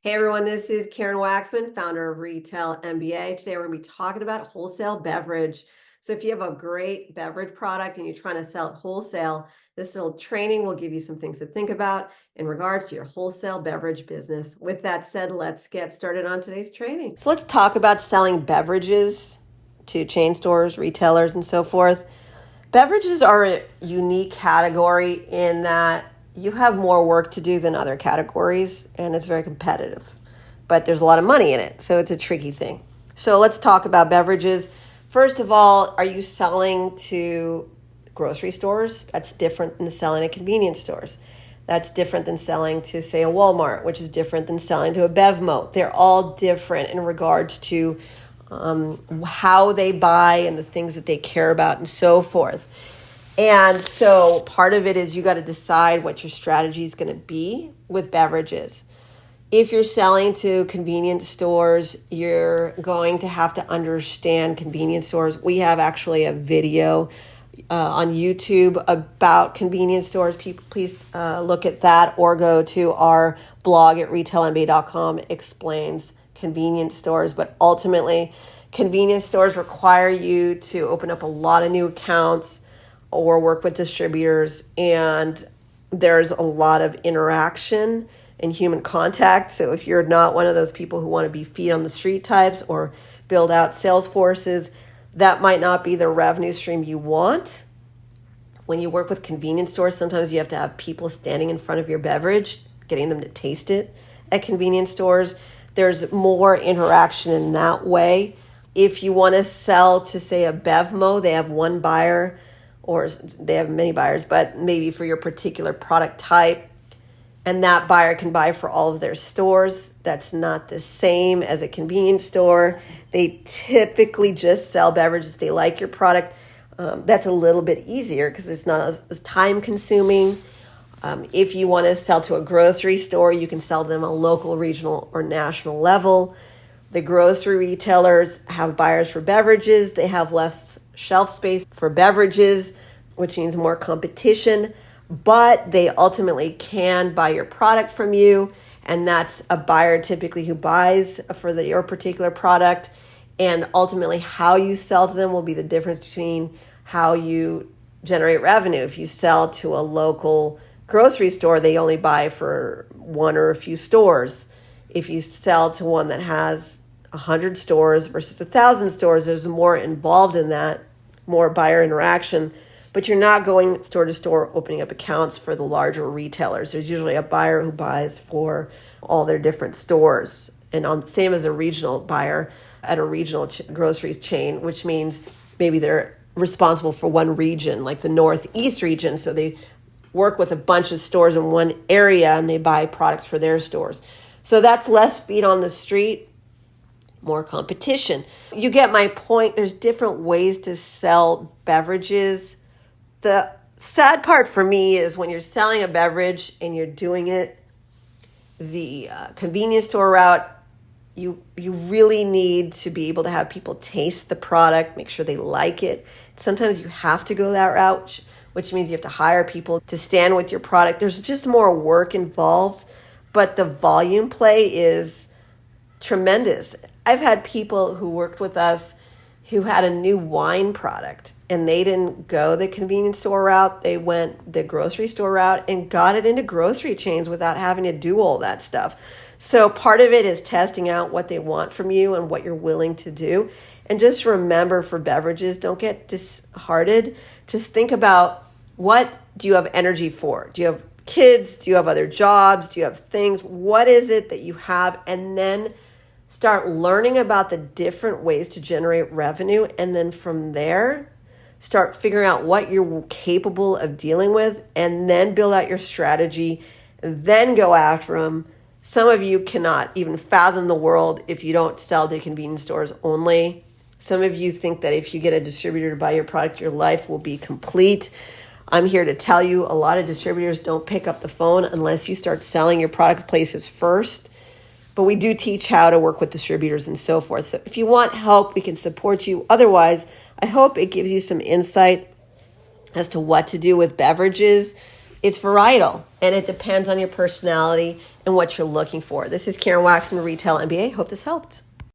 Hey everyone, this is Karen Waksman, founder of Retail MBA. Today we're going to be talking about wholesale beverage. So if you have a great beverage product and you're trying to sell it wholesale, this little training will give you some things to think about in regards to your wholesale beverage business. With that said, let's get started on today's training. So let's talk about selling beverages to chain stores, retailers, and so forth. Beverages are a unique category in that you have more work to do than other categories, and it's very competitive. But there's a lot of money in it, so it's a tricky thing. So let's talk about beverages. First of all, are you selling to grocery stores? That's different than selling to convenience stores. That's different than selling to, say, a Walmart, which is different than selling to a BevMo. They're all different in regards to how they buy and the things that they care about and so forth. And so part of it is you got to decide what your strategy is going to be with beverages. If you're selling to convenience stores, you're going to have to understand convenience stores. We have actually a video on YouTube about convenience stores. People, please look at that or go to our blog at retailmba.com. Explains convenience stores, but ultimately convenience stores require you to open up a lot of new accounts or work with distributors, and there's a lot of interaction and human contact. So if you're not one of those people who want to be feet on the street types or build out sales forces, that might not be the revenue stream you want. When you work with convenience stores, sometimes you have to have people standing in front of your beverage, getting them to taste it. At convenience stores, there's more interaction in that way. If you want to sell to, say, a BevMo, they have one buyer, or they have many buyers, but maybe for your particular product type, and that buyer can buy for all of their stores. That's not the same as a convenience store. They typically just sell beverages. They like your product. That's a little bit easier because it's not as time consuming. If you want to sell to a grocery store, you can sell them a local, regional, or national level. The grocery retailers have buyers for beverages. They have less shelf space for beverages, which means more competition, but they ultimately can buy your product from you. And that's a buyer typically who buys for your particular product. And ultimately how you sell to them will be the difference between how you generate revenue. If you sell to a local grocery store, they only buy for one or a few stores. If you sell to one that has 100 stores versus 1,000 stores, there's more involved in that, more buyer interaction, but you're not going store to store opening up accounts for the larger retailers. There's usually a buyer who buys for all their different stores, and same as a regional buyer at a regional grocery chain, which means maybe they're responsible for one region, like the Northeast region, so they work with a bunch of stores in one area and they buy products for their stores. So that's less feet on the street, more competition. You get my point. There's different ways to sell beverages. The sad part for me is when you're selling a beverage and you're doing it the convenience store route, you really need to be able to have people taste the product, make sure they like it. Sometimes you have to go that route, which means you have to hire people to stand with your product. There's just more work involved, but the volume play is tremendous. I've had people who worked with us who had a new wine product and they didn't go the convenience store route. They went the grocery store route and got it into grocery chains without having to do all that stuff. So part of it is testing out what they want from you and what you're willing to do. And just remember, for beverages, don't get disheartened. Just think about, what do you have energy for? Do you have kids? Do you have other jobs? Do you have things? What is it that you have? And then start learning about the different ways to generate revenue. And then from there, start figuring out what you're capable of dealing with, and then build out your strategy, then go after them. Some of you cannot even fathom the world if you don't sell to convenience stores only. Some of you think that if you get a distributor to buy your product, your life will be complete. I'm here to tell you, a lot of distributors don't pick up the phone unless you start selling your product places first. But we do teach how to work with distributors and so forth. So if you want help, we can support you. Otherwise, I hope it gives you some insight as to what to do with beverages. it's varietal and it depends on your personality and what you're looking for. This is Karen Waksman of Retail MBA. Hope this helped.